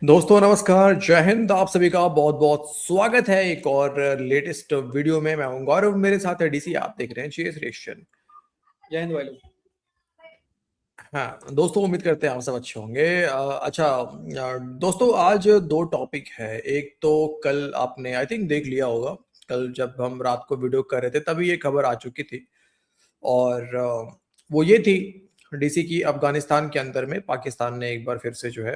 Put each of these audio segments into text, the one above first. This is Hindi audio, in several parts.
दोस्तों नमस्कार, जय हिंद। आप सभी का बहुत बहुत स्वागत है एक और लेटेस्ट वीडियो में। मैं हूं गौरव, मेरे साथ है डीसी। आप देख रहे हैं चेस रिएक्शन। जय हिंद भाई लोग। हाँ दोस्तों, उम्मीद करते हैं आप सब अच्छे होंगे। अच्छा दोस्तों, आज दो टॉपिक है। एक तो कल आपने आई थिंक देख लिया होगा, कल जब हम रात को वीडियो कर रहे थे तभी ये खबर आ चुकी थी। और वो ये थी डीसी की, अफगानिस्तान के अंदर में पाकिस्तान ने एक बार फिर से जो है,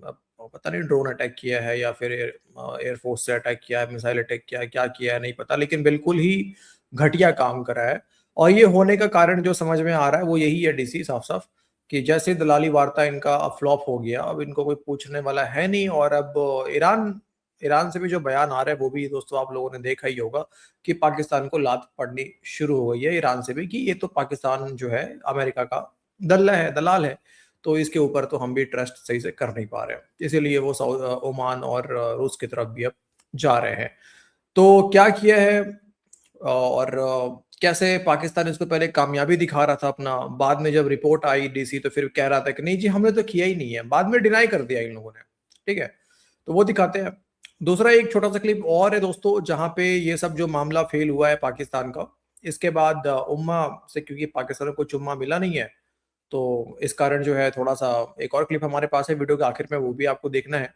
अब पता नहीं ड्रोन अटैक किया है या फिर एयरफोर्स से अटैक किया है, मिसाइल अटैक किया है, क्या किया है नहीं पता, लेकिन बिल्कुल ही घटिया काम करा है। और ये होने का कारण जो समझ में आ रहा है वो यही है डीसी, साफ साफ, कि जैसे दलाली वार्ता इनका अब फ्लॉप हो गया, अब इनको कोई पूछने वाला है नहीं। और अब ईरान ईरान से भी जो बयान आ रहा है वो भी दोस्तों आप लोगों ने देखा ही होगा कि पाकिस्तान को लात पड़नी शुरू हो गई है ईरान से भी, कि ये तो पाकिस्तान जो है अमेरिका का दलाल है, तो इसके ऊपर तो हम भी ट्रस्ट सही से कर नहीं पा रहे हैं। इसीलिए वो ओमान और रूस की तरफ भी अब जा रहे हैं। तो क्या किया है और कैसे पाकिस्तान इसको पहले कामयाबी दिखा रहा था अपना, बाद में जब रिपोर्ट आई डीसी तो फिर कह रहा था कि नहीं जी हमने तो किया ही नहीं है, बाद में डिनाई कर दिया इन लोगों ने। ठीक है, तो वो दिखाते हैं। दूसरा एक छोटा सा क्लिप और है दोस्तों, जहां पे ये सब जो मामला फेल हुआ है पाकिस्तान का, इसके बाद उम्मा से, क्योंकि पाकिस्तान को चुम्मा मिला नहीं है, तो इस कारण जो है थोड़ा सा एक और क्लिप हमारे पास है वीडियो के आखिर में, वो भी आपको देखना है।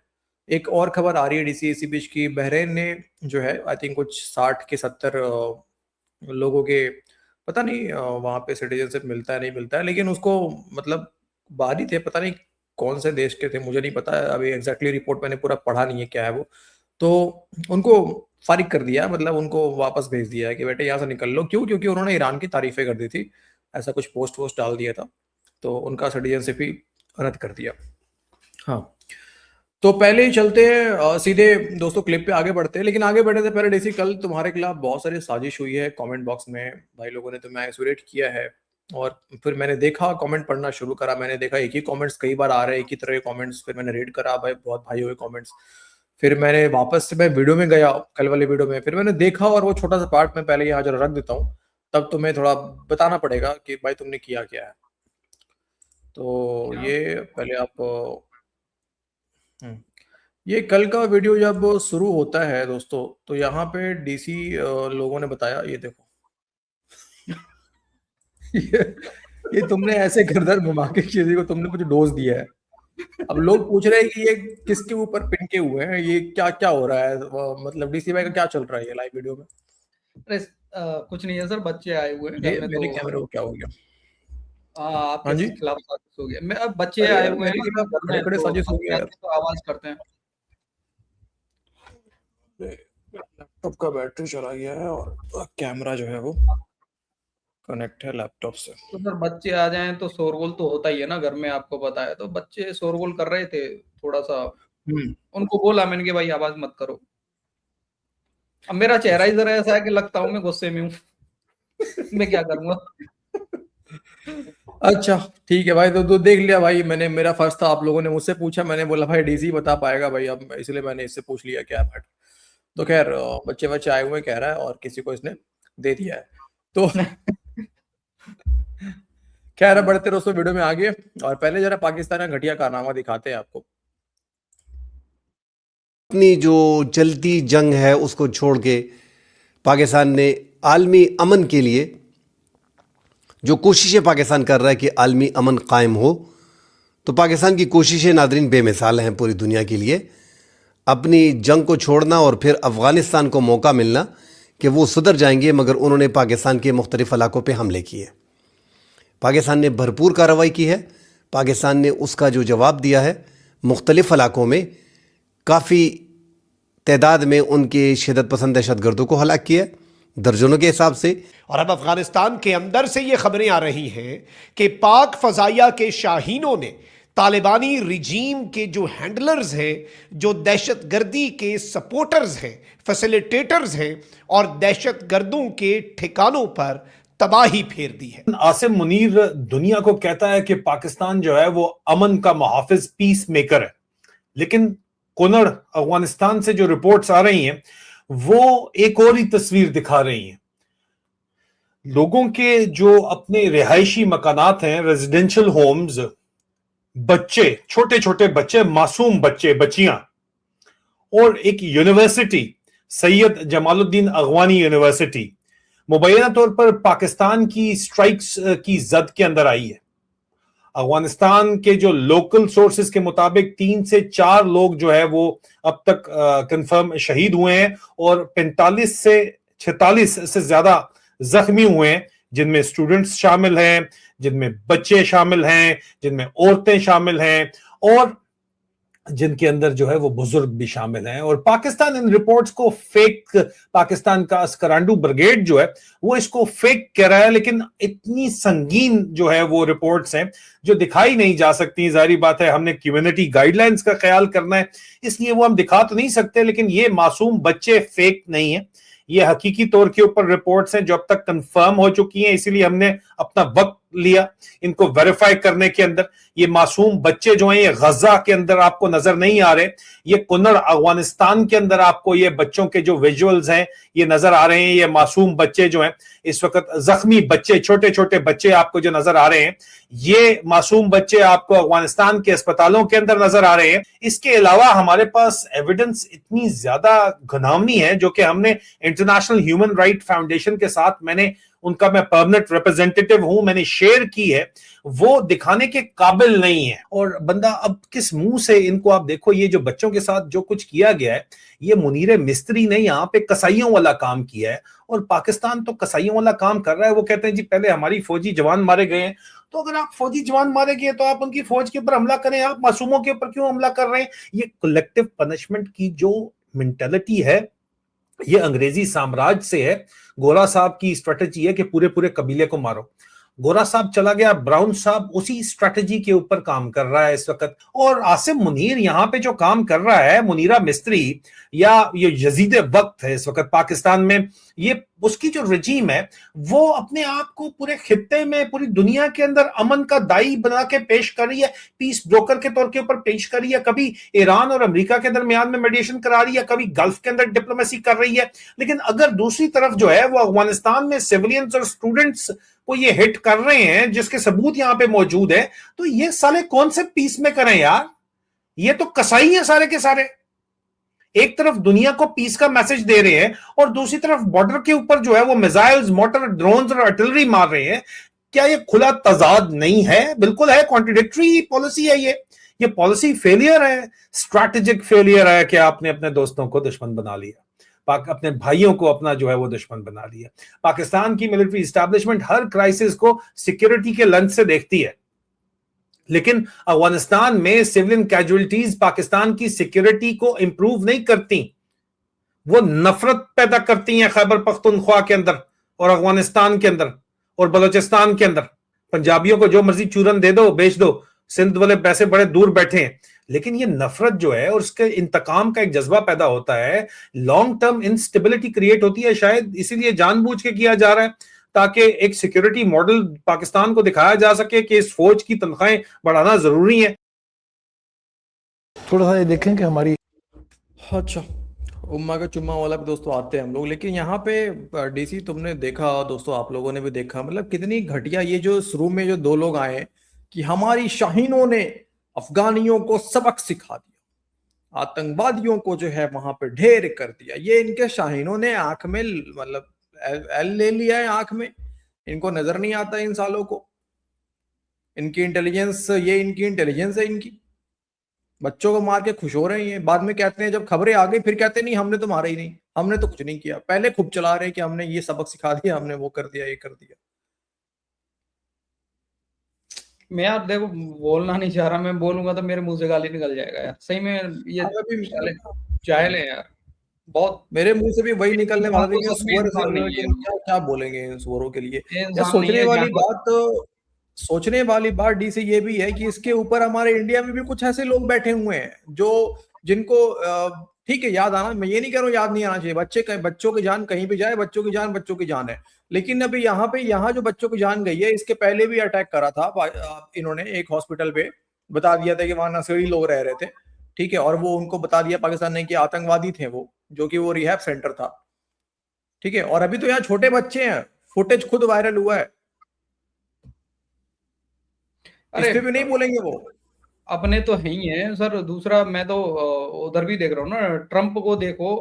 एक और खबर आ रही है डीसी इसी बीच की, बहरीन ने जो है आई थिंक कुछ 60 के 70 लोगों के, पता नहीं वहां पे सिटीजनशिप मिलता है नहीं मिलता है, लेकिन उसको मतलब बाहरी थे, पता नहीं कौन से देश के थे, मुझे नहीं पता है अभी एग्जैक्टली, रिपोर्ट मैंने पूरा पढ़ा नहीं है क्या है वो। तो उनको फारिग कर दिया, मतलब उनको वापस भेज दिया है कि बेटे यहाँ से निकल लो। क्यों? क्योंकि उन्होंने ईरान की तारीफें कर दी थी, ऐसा कुछ पोस्ट वोस्ट डाल दिया था, तो उनका सिटीजनशिप ही रद्द कर दिया। हाँ, तो पहले ही चलते हैं सीधे दोस्तों क्लिप पे आगे बढ़ते हैं। लेकिन आगे बढ़ने से पहले डीसी, कल तुम्हारे खिलाफ बहुत सारी साजिश हुई है कमेंट बॉक्स में, भाई लोगों ने तुम्हें आइसोलेट किया है। और फिर मैंने देखा, कमेंट पढ़ना शुरू करा, मैंने देखा एक ही कमेंट्स कई बार आ रहे हैं, एक ही तरह के कमेंट्स, फिर मैंने रीड करा, भाई बहुत भाई हुए कमेंट्स। फिर मैंने वापस से मैं वीडियो में गया, कल वाले वीडियो में, फिर मैंने देखा, और वो छोटा सा पार्ट मैं पहले यहाँ जरा रख देता हूँ, तब तुम्हें थोड़ा बताना पड़ेगा कि भाई तुमने किया क्या है। तो क्या? ये पहले आप हम्म, ये कल का वीडियो जब शुरू होता है दोस्तों, तो यहाँ पे डीसी लोगों ने बताया, ये देखो ये, ये तुमने ऐसे गर्दन घुमा के किसी को तुमने कुछ डोज दिया है। अब लोग पूछ रहे हैं कि ये किसके ऊपर पिनके हुए हैं, ये क्या क्या हो रहा है, मतलब डीसी भाई का क्या चल रहा है ये लाइव वीडियो में। अरे कुछ नहीं है सर, बच्चे आए हुए हैं घर ये में तो मेरे कैमरे को क्या हो गया? आपके हाँ जी, खिलाफ साजिश हो गया। मैं अब बच्चे अरे आए यार हुए हैं मेरे ना खिलाफ घर खड़े में, खड़े तो साजिश हो बच्चे गया यार। आते हैं तो आवाज करते हैं। लैपटॉप का बैटरी चला गया है और कैमरा जो है वो कनेक्ट है लैपटॉप से। तो सर बच्चे आ जाएं तो शोरगुल तो होता ही है ना घर में, आपको पता है। तो बच्चे शोरगुल कर रहे थे थोड़ा सा, हम्म। उनको बोला मैंने कि भाई आवाज मत करो। अब मेरा चेहरा ही जरा ऐसा है कि लगता हूँ मैं गुस्से में हूँ। मैं क्या करूंगा। अच्छा ठीक है भाई, तो देख लिया भाई, मैंने, मेरा फर्ज था, आप लोगों ने मुझसे पूछा, मैंने बोला भाई डीसी बता पाएगा भाई, अब इसलिए मैंने इससे पूछ लिया क्या है। तो खैर बच्चे बच्चे आए हुए कह रहा है और किसी को इसने दे दिया है, तो खैर अब बढ़ते दोस्तों वीडियो में आगे। और पहले जरा पाकिस्तान का घटिया कारनामा दिखाते हैं आपको। अपनी जो चलती जंग है उसको छोड़ के पाकिस्तान ने आलमी अमन के लिए जो कोशिशें पाकिस्तान कर रहा है कि आलमी अमन कायम हो, तो पाकिस्तान की कोशिशें नादरीन बेमिसाल हैं पूरी दुनिया के लिए। अपनी जंग को छोड़ना और फिर अफ़गानिस्तान को मौका मिलना कि वो सुधर जाएंगे, मगर उन्होंने पाकिस्तान के मुख्तलिफ़ इलाकों पर हमले किए। पाकिस्तान ने भरपूर कार्रवाई की है। पाकिस्तान ने उसका जो जवाब दिया है, मुख्तलिफ़ इलाकों में काफ़ी तादाद में उनके शिदत पसंद दहशतगर्दों को हलाक किया, दर्जनों के हिसाब से। और अब अफगानिस्तान के अंदर से ये खबरें आ रही हैं कि पाक फजाइया के शाहीनों ने तालिबानी रिजीम के जो हैंडलर्स हैं, जो दहशतगर्दी के सपोर्टर्स हैं, फैसिलिटेटर्स हैं, और दहशतगर्दों के ठिकानों पर तबाही फेर दी है। आसिम मुनीर दुनिया को कहता है कि पाकिस्तान जो है वो अमन का मुहाफिज, पीस मेकर है, लेकिन कुनड़ अफगानिस्तान से जो रिपोर्ट्स आ रही हैं वो एक और ही तस्वीर दिखा रही हैं। लोगों के जो अपने रिहायशी मकानात हैं, रेजिडेंशियल होम्स, बच्चे, छोटे छोटे बच्चे, मासूम बच्चे, बच्चियां, और एक यूनिवर्सिटी, सैयद जमालुद्दीन अगवानी यूनिवर्सिटी, मुबैना तौर पर पाकिस्तान की स्ट्राइक्स की जद के अंदर आई है। अफगानिस्तान के जो लोकल सोर्सेज के मुताबिक 3 से 4 लोग जो है वो अब तक कंफर्म शहीद हुए हैं और 45 से 46 से ज्यादा जख्मी हुए हैं, जिनमें स्टूडेंट्स शामिल हैं, जिनमें बच्चे शामिल हैं, जिनमें औरतें शामिल हैं और जिनके अंदर जो है वो बुजुर्ग भी शामिल हैं। और पाकिस्तान इन रिपोर्ट्स को फेक, पाकिस्तान का अस्करांडू ब्रिगेड जो है वो इसको फेक कह रहा है, लेकिन इतनी संगीन जो है वो रिपोर्ट्स हैं जो दिखाई नहीं जा सकती। जाहिर बात है हमने कम्युनिटी गाइडलाइंस का ख्याल करना है, इसलिए वो हम दिखा तो नहीं सकते, लेकिन ये मासूम बच्चे फेक नहीं है, ये हकीकी तौर के ऊपर रिपोर्ट्स हैं जो अब तक कंफर्म हो चुकी हैं, इसीलिए हमने अपना वक्त लिया इनको वेरीफाई करने के अंदर। ये मासूम बच्चे जो हैं ये गजा के अंदर आपको नजर नहीं आ रहे, ये कुन्नड़ अफगानिस्तान के अंदर आपको ये बच्चों के जो विजुअल्स हैं ये नजर आ रहे हैं। ये मासूम बच्चे जो हैं इस वक्त जख्मी बच्चे, छोटे छोटे बच्चे आपको जो नजर आ रहे हैं, ये मासूम बच्चे आपको अफगानिस्तान के अस्पतालों के अंदर नजर आ रहे हैं। इसके अलावा हमारे पास एविडेंस इतनी ज्यादा घनावनी है जो कि हमने इंटरनेशनल ह्यूमन राइट फाउंडेशन के साथ, मैंने उनका मैं परमानेंट रिप्रेजेंटेटिव हूं, मैंने शेयर की है, वो दिखाने के काबिल नहीं है। और बंदा अब किस मुंह से इनको, आप देखो ये जो बच्चों के साथ जो कुछ किया गया है, ये मुनीर मिस्त्री ने यहाँ पे कसाईयों वाला काम किया है, और पाकिस्तान तो कसाईयों वाला काम कर रहा है। वो कहते हैं जी पहले हमारी फौजी जवान मारे गए हैं, तो अगर आप फौजी जवान मारे गए तो आप उनकी फौज के ऊपर हमला करें, आप मासूमों के ऊपर क्यों हमला कर रहे हैं? ये कलेक्टिव पनिशमेंट की जो मेंटेलिटी है ये अंग्रेजी साम्राज्य से है। गोरा साहब की स्ट्रेटेजी है कि पूरे पूरे कबीले को मारो। गोरा साहब चला गया, ब्राउन साहब उसी स्ट्रेटेजी के ऊपर काम कर रहा है इस वक्त। और आसिम मुनीर यहाँ पे जो काम कर रहा है, मुनीरा मिस्त्री या ये यजीद वक्त है इस वक्त पाकिस्तान में, ये उसकी जो रजीम है वो अपने आप को पूरे खित्ते में, पूरी दुनिया के अंदर अमन का दाई बना के पेश कर रही है, पीस ब्रोकर के तौर के ऊपर पेश कर रही है। कभी ईरान और अमेरिका के दरमियान में मेडिएशन करा रही है, कभी गल्फ के अंदर डिप्लोमेसी कर रही है। लेकिन अगर दूसरी तरफ जो है वो अफगानिस्तान में सिविलियंस और स्टूडेंट्स को ये हिट कर रहे हैं, जिसके सबूत यहां पे मौजूद है, तो ये साले कौन से पीस में करें यार? ये तो कसाई है सारे के सारे। एक तरफ दुनिया को पीस का मैसेज दे रहे हैं और दूसरी तरफ बॉर्डर के ऊपर जो है वो मिसाइल्स, मोटर, ड्रोन्स और आर्टिलरी मार रहे हैं। क्या ये खुला तजाद नहीं है? बिल्कुल है, कॉन्ट्रडिक्टरी पॉलिसी है ये पॉलिसी फेलियर है, स्ट्रैटेजिक फेलियर है कि आपने अपने दोस्तों को दुश्मन बना लिया, अपने भाइयों को अपना जो है वो दुश्मन बना लिया। पाकिस्तान की मिलिट्री इस्टेब्लिशमेंट हर क्राइसिस को सिक्योरिटी के लेंस से देखती है, लेकिन अफगानिस्तान में सिविलियन कैजुअलिटीज पाकिस्तान की सिक्योरिटी को इंप्रूव नहीं करती, वो नफरत पैदा करती हैं। खैबर पख्तूनख्वा के अंदर और अफगानिस्तान के अंदर और बलोचिस्तान के अंदर पंजाबियों को जो मर्जी चूरन दे दो, बेच दो, सिंध वाले पैसे बड़े दूर बैठे हैं, लेकिन ये नफरत जो है और उसके इंतकाम का एक जज्बा पैदा होता है, लॉन्ग टर्म इंस्टेबिलिटी क्रिएट होती है। शायद इसीलिए जानबूझ के किया जा रहा है ताकि एक सिक्योरिटी मॉडल पाकिस्तान को दिखाया जा सके कि इस फौज की तनख्वाहें बढ़ाना जरूरी है। थोड़ा सा ये देखें कि हमारी अच्छा, उम्मा का चुम्मा वाला भी दोस्तों आते हैं हम लोग, लेकिन यहाँ पे डीसी तुमने देखा, दोस्तों आप लोगों ने भी देखा, मतलब कितनी घटिया ये जो शुरू में जो दो लोग आए कि हमारी शाहीनों ने अफगानियों को सबक सिखा दिया, आतंकवादियों को जो है वहां पे ढेर कर दिया। ये इनके शाहीनों ने आंख में मतलब एल ले लिया है आंख में, इनको नजर नहीं आता इन सालों को। इनकी इंटेलिजेंस, ये इनकी इंटेलिजेंस है इनकी। बच्चों को मार के खुश हो रहे हैं, बाद में कहते हैं जब खबरें आ गई फिर कहते हैं नहीं हमने तो मारा ही नहीं, हमने तो कुछ नहीं किया। पहले खूब चला रहे कि हमने ये सबक सिखा दिया, हमने वो कर दिया, ये कर दिया। मैं यार देखो बोलना नहीं चाह रहा, मैं बोलूंगा तो मेरे मुंह से गाली निकल जाएगा यार। सही में ये साले जाहिल है यार, बहुत। मेरे मुंह से भी वही निकलने वाला है कि सच में सुअर इंसान नहीं है। क्या क्या बोलेंगे इन सुअरों के लिए। ये या इंसान नहीं है, सोचने वाली बात डी से ये भी है कि इसके ऊपर हमारे इंडिया में भी कुछ ऐसे लोग बैठे हुए हैं जो जिनको ठीक है याद आना, मैं ये नहीं कह रहा हूँ याद नहीं आना चाहिए, बच्चों की जान कहीं भी जाए, बच्चों की जान है। लेकिन अभी यहाँ जो बच्चों की जान गई है, इसके पहले भी अटैक करा था इन्होंने एक हॉस्पिटल पे, बता दिया था कि वहां नक्सली लोग रह रहे थे, ठीक है, और वो उनको बता दिया पाकिस्तान ने कि आतंकवादी थे वो, जो कि वो रिहैब सेंटर था, ठीक है। और अभी तो यहाँ छोटे बच्चे हैं, फुटेज खुद वायरल हुआ है, इस पे भी नहीं बोलेंगे वो। अपने तो है ही है सर। दूसरा मैं तो उधर भी देख रहा हूँ ना, ट्रम्प को देखो,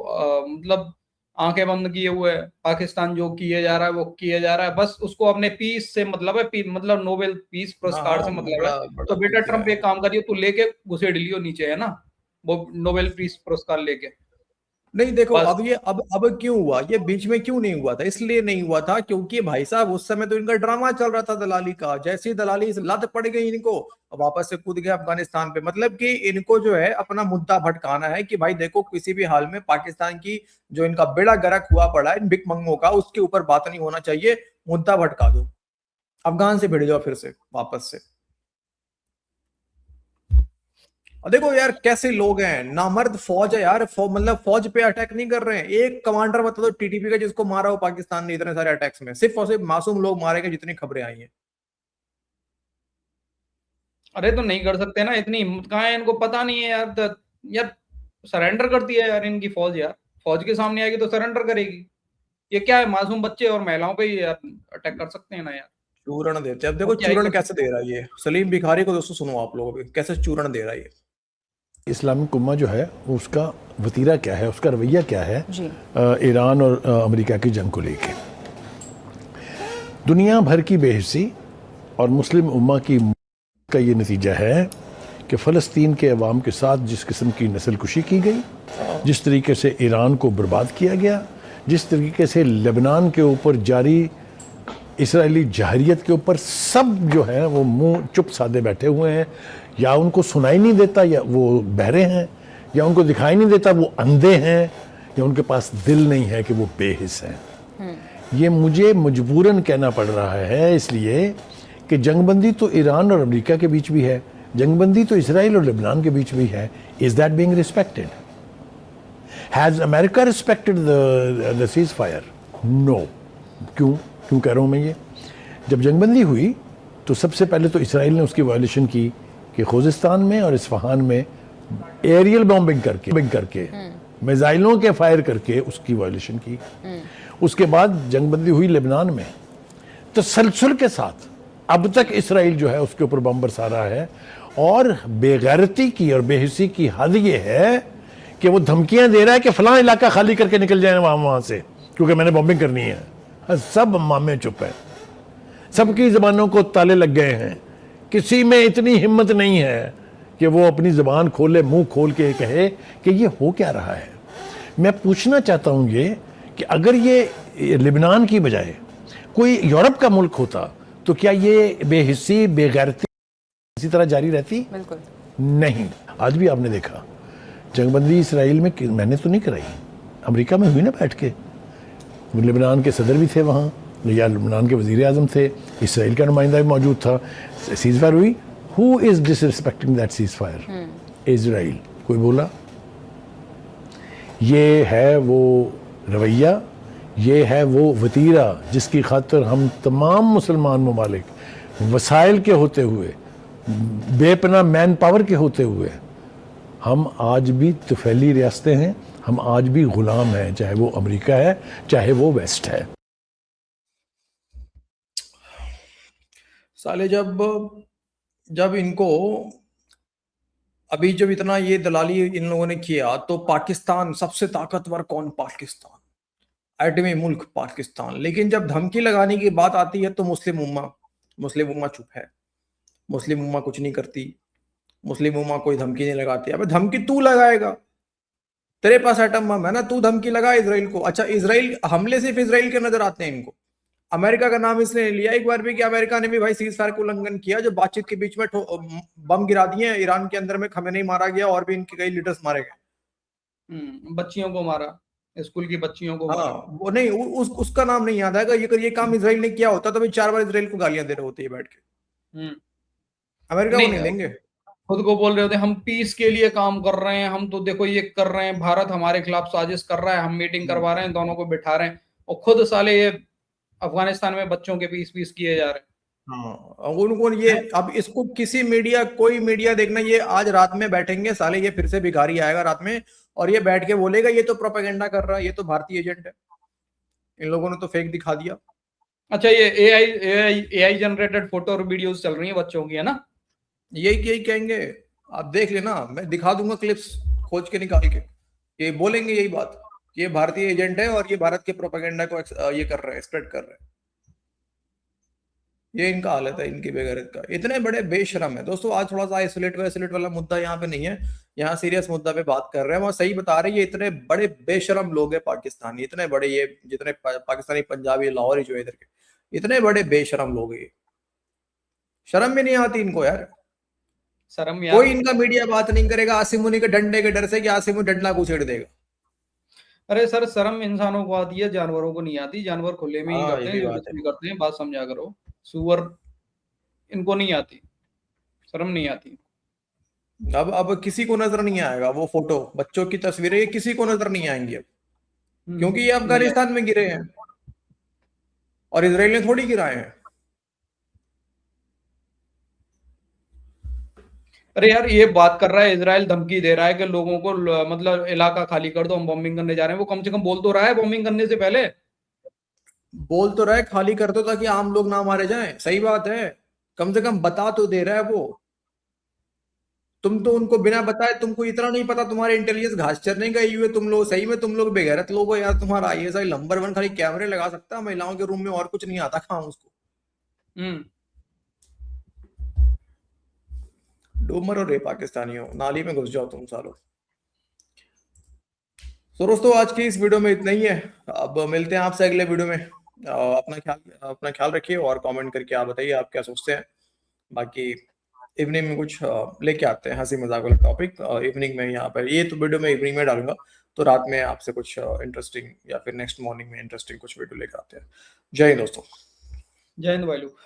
मतलब आंखें बंद किए हुए है। पाकिस्तान जो किए जा रहा है वो किए जा रहा है, बस उसको अपने पीस से मतलब है, मतलब नोबेल पीस हाँ पुरस्कार हाँ, से मतलब है। बड़ा बड़ा तो बेटा पीस ट्रम्प है। एक काम करियो, तू लेके घुसेड़ लियो नीचे, है ना, वो नोबेल पीस पुरस्कार लेके। नहीं देखो, बस अब क्यों हुआ ये, बीच में क्यों नहीं हुआ था? इसलिए नहीं हुआ था क्योंकि भाई साहब उस समय तो इनका ड्रामा चल रहा था दलाली का। जैसे ही दलाली से लत पड़ गई इनको, वापस से कूद गए अफगानिस्तान पे। मतलब कि इनको जो है अपना मुद्दा भटकाना है कि भाई देखो किसी भी हाल में पाकिस्तान की जो इनका बेड़ा गर्क हुआ पड़ा है इन भिकमंगों का, उसके ऊपर बात नहीं होना चाहिए, मुद्दा भटका दो, अफगान से भिड़ जाओ फिर से वापस से। और देखो यार कैसे लोग हैं, नामर्द फौज है यार, मतलब फौज पे अटैक नहीं कर रहे हैं। एक कमांडर बता दो टीटीपी का जिसको मारा हो पाकिस्तान ने इतने सारे अटैक्स में, सिर्फ और सिर्फ मासूम लोग मारे गए जितनी खबरें आई हैं। अरे तो नहीं कर सकते ना, इतनी हिम्मत कहाँ है इनको, पता नहीं है यार। यार सरेंडर करती है यार इनकी फौज, यार फौज के सामने आएगी तो सरेंडर करेगी। ये क्या है, मासूम बच्चे और महिलाओं पे ही यार अटैक कर सकते हैं ना यार। चूरण देते हैं। अब वो देखो क्या ही चूरण कर कैसे सकते दे रहा है ये सलीम भिखारी को, दोस्तों सुनो आप लोगों को कैसे चूरण दे रहा है ये। इस्लामिक उम्मा जो है उसका वतीरा क्या है, उसका रवैया क्या है जी। ईरान और अमेरिका की जंग को लेके। दुनिया भर की बेहिसी और मुस्लिम उम्मा की का ये नतीजा है कि फ़लस्तीन के अवाम के साथ जिस किस्म की नस्लकुशी की गई, जिस तरीके से ईरान को बर्बाद किया गया, जिस तरीके से लेबनान के ऊपर जारी इसराइली जहरियत के ऊपर सब जो है वो मुंह चुप साधे बैठे हुए हैं, या उनको सुनाई नहीं देता, या वो बहरे हैं, या उनको दिखाई नहीं देता वो अंधे हैं, या उनके पास दिल नहीं है कि वो बेहिस हैं। ये मुझे मजबूरन कहना पड़ रहा है इसलिए कि जंगबंदी तो ईरान और अमेरिका के बीच भी है, जंगबंदी तो इसराइल और लेबनान के बीच भी है। Is that being respected? Has America respected the ceasefire? No. क्यों कह रहा हूँ मैं ये? जब जंगबंदी हुई तो सबसे पहले तो इसराइल ने उसकी वायलेशन की कि खुजिस्तान में और इस्फहान में एरियल बॉम्बिंग करके मिसाइलों के फायर करके उसकी वायलेशन की। उसके बाद जंगबंदी हुई लेबनान में, तसलसल के साथ अब तक इसराइल जो है उसके ऊपर बम बरसा रहा है। और बेगैरती की और बेहिसी की हद ये है कि वो धमकियां दे रहा है कि फलां इलाका खाली करके निकल जाए वहां से, क्योंकि मैंने बॉम्बिंग करनी है। सब मामे चुप है, सबकी ज़बानों को ताले लग गए हैं। किसी में इतनी हिम्मत नहीं है कि वो अपनी ज़बान खोले, मुंह खोल के कहे कि ये हो क्या रहा है। मैं पूछना चाहता हूँ ये कि अगर ये लेबनान की बजाय कोई यूरोप का मुल्क होता तो क्या ये बेहिस्सी बेगैरती इसी तरह जारी रहती? बिल्कुल नहीं। आज भी आपने देखा जंगबंदी इसराइल में मैंने तो नहीं कराई, अमेरिका में हुई ना बैठ के। लेबनान के सदर भी थे वहाँ, या लेबनान के वज़ीर आज़म थे, इसराइल का नुमाइंदा भी मौजूद था। सीज़ फायर हुई। Who is disrespecting that seize fire? Israel. कोई बोला? ये है वो रवैया, ये है वो वतीरा जिसकी खातिर हम तमाम मुसलमान ममालिक वसाइल के होते हुए, बेपना मैन पावर के होते हुए, हम आज भी तुफैली रियासतें हैं, हम आज भी गुलाम हैं, चाहे वो अमेरिका है चाहे वो वेस्ट है। साले जब इनको अभी जब इतना ये दलाली इन लोगों ने किया तो पाकिस्तान सबसे ताकतवर कौन? पाकिस्तान, एटमी मुल्क पाकिस्तान। लेकिन जब धमकी लगाने की बात आती है तो मुस्लिम उम्मा चुप है, मुस्लिम उम्मा कुछ नहीं करती, मुस्लिम उम्मा कोई धमकी नहीं लगाती। अबे धमकी तू लगाएगा, तेरे पास एटम बम है ना, तू धमकी लगा इसराइल को। अच्छा इसराइल हमले सिर्फ इसराइल के नजर आते हैं इनको, अमेरिका का नाम इसने लिया एक बार भी कि अमेरिका ने भी भाई सीज फायर को उल्लंघन किया, जो बातचीत के बीच में बम गिरा दिए ईरान के अंदर में, खमेनी मारा गया और भी इनके कई लीडर्स मारे गए। बच्चियों को मारा, स्कूल की बच्चियों को मारा। हाँ वो नहीं, उसका नाम नहीं याद आएगा। ये काम इसराइल ने किया होता तो भाई 4 बार इसराइल को गालियां दे रहे होते ये बैठ के। अमेरिका को नहीं देंगे। खुद को बोल रहे होते हम पीस के लिए काम कर रहे हैं, हम तो देखो ये कर रहे हैं, भारत हमारे खिलाफ साजिश कर रहा है, हम मीटिंग करवा रहे हैं, दोनों को बिठा रहे हैं, और खुद साले ये अफगानिस्तान में बच्चों के पीस किए जा रहे हैं। हाँ उनको ये, अब इसको किसी मीडिया, कोई मीडिया देखना, ये आज रात में बैठेंगे साले, ये फिर से भिखारी आएगा रात में और ये बैठ के बोलेगा ये तो प्रोपेगेंडा कर रहा है, ये तो भारतीय एजेंट है, इन लोगों ने तो फेक दिखा दिया। अच्छा ये एआई जनरेटेड फोटो और वीडियोस चल रही हैं बच्चों की, है ना? यही कहेंगे आप देख लेना, मैं दिखा दूंगा क्लिप्स खोज के निकाल के, ये बोलेंगे यही बात, ये भारतीय एजेंट है और ये भारत के प्रोपेगेंडा को ये कर रहे हैं, स्प्रेड कर रहे हैं। ये इनका हालत है, इनकी बेगैरत का। इतने बड़े बेशरम है दोस्तों। आज थोड़ा सा आइसोलेट वाला मुद्दा यहाँ पे नहीं है, यहाँ सीरियस मुद्दा पे बात कर रहे हैं। वो सही बता रहे हैं, ये इतने बड़े बेशरम लोग हैं पाकिस्तानी, इतने बड़े, ये जितने पाकिस्तानी पंजाबी लाहौरी जो है इधर के, इतने बड़े बेशरम लोग हैं। शर्म भी नहीं आती इनको यार। शर्म यार, कोई इनका मीडिया बात नहीं करेगा आसिम मुनी के डंडे के डर से कि आसिम मुनी डंडा घुसेड़ देगा। अरे सर शर्म इंसानों को आती है, जानवरों को नहीं आती। जानवर खुले में ही हाँ, करते ये हैं भी जो बात कुछ है। भी करते हैं, बात समझा करो। सुअर इनको नहीं आती, शर्म नहीं आती। अब किसी को नजर नहीं आएगा वो फोटो, बच्चों की तस्वीरें, ये किसी को नजर नहीं आएंगी अब, क्योंकि ये नहीं अफगानिस्तान में गिरे हैं और इजराइल ने थोड़ी गिराए हैं। अरे यार ये बात कर रहा है, इजराइल धमकी दे रहा है कि लोगों को मतलब इलाका खाली कर दो, हम बॉम्बिंग करने जा रहे हैं। वो कम से कम बोल तो रहा है बॉम्बिंग करने से पहले। बोल तो रहा है खाली कर दो ताकि आम लोग ना मारे जाएं, सही बात है, कम से कम बता तो दे रहा है वो। तुम तो उनको बिना बताए, तुमको इतना नहीं पता, तुम्हारे इंटेलिजेंस घास चरने गई हुई है तुम लोग। सही में तुम लोग बेगैरत लोग हो यार। तुम्हारा आईएसआई नंबर 1 खाली कैमरे लगा सकता है महिलाओं के रूम में, और कुछ नहीं आता काम उसको। डूमर और रे पाकिस्तानियों, नाली में घुस जाओ तुम सालों। तो दोस्तों आज की इस वीडियो में इतना ही है। अब मिलते हैं आपसे अगले वीडियो में। अपना ख्याल रखिए और कमेंट करके आप बताइए आप क्या सोचते हैं। बाकी इवनिंग में कुछ लेके आते हैं हंसी मजाक वाला टॉपिक इवनिंग में यहाँ पर। ये तो वीडियो में इवनिंग में डालूंगा, तो रात में आपसे कुछ इंटरेस्टिंग या फिर नेक्स्ट मॉर्निंग में इंटरेस्टिंग कुछ वीडियो लेकर आते हैं। जय हिंद दोस्तों। जय हिंद भाई लोग।